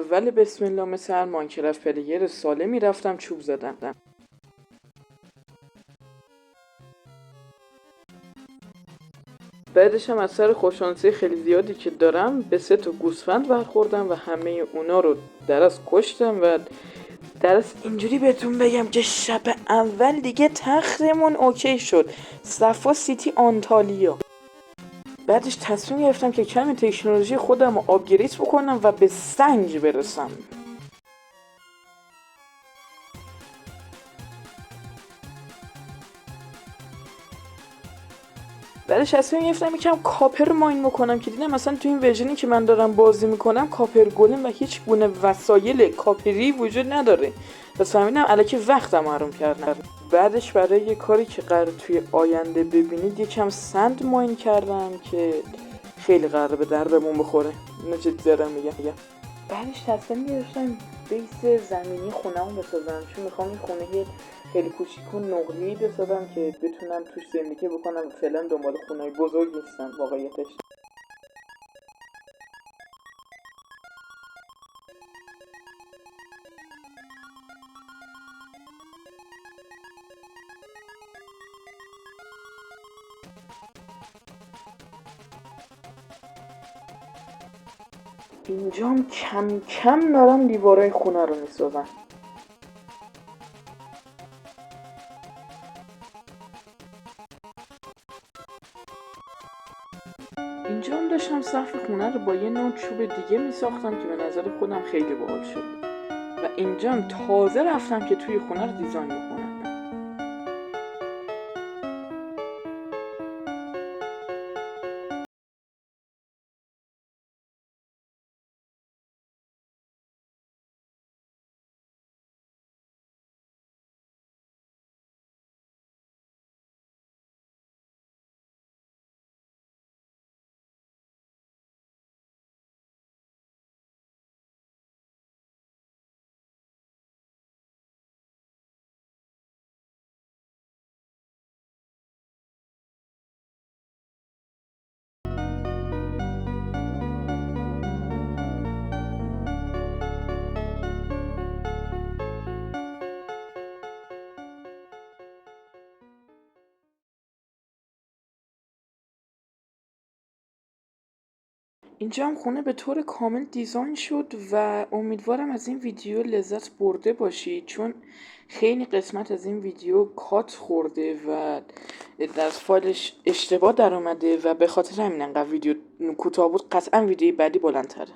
اول بسم الله مثل هر ماینکرافت پلیر سالمی رفتم چوب زدم. بعدش هم از سر خوششانسی خیلی زیادی که دارم به 3 تا گوسفند برخوردم و همه اونا رو درست کشتم و درست اینجوری بهتون بگم که شب اول دیگه تخرمون اوکی شد. صفا سیتی آنتالیا. بعدش تصمیم گرفتم که کمی تکنولوژی خودم رو آپگرید بکنم و به سنگ برسم. بعدش تصمیم گرفتم یکم کاپر ماین بکنم که دیدم مثلا تو این ورژنی که من دارم بازی میکنم کاپر گلم و هیچ گونه وسایل کاپری وجود نداره. پس فهمیدم الکی وقتم حروم کردم. بعدش برای یه کاری که قرار توی آینده ببینید یکم سند ماین کردم که خیلی قراره به دردمون بخوره. اینو جدی دارم میگم. بعدش تصمیم گرفتم بیس زمینی خونه‌مو بسازم، چون میخوام این خونه خیلی کوچیک و نقلی بسازم که بتونم توش زندگی بکنم. فعلا دنبال خونه‌های بزرگ نیستم واقعیتش. اینجام کم کم دارم دیوارای خونه رو میسازم. اینجا هم داشتم سقف خونه رو با یه نوع چوب دیگه میساختم که به نظر خودم خیلی باحال شد. و اینجا هم تازه رفتم که توی خونه رو دیزاین بکنم. اینجا هم خونه به طور کامل دیزاین شد و امیدوارم از این ویدیو لذت برده باشید، چون خیلی قسمت از این ویدیو کات خورده و در فایلش اشتباه در اومده و به خاطر همین انقدر ویدیو کوتاه بود. قطعا ویدیوی بعدی بلندتره.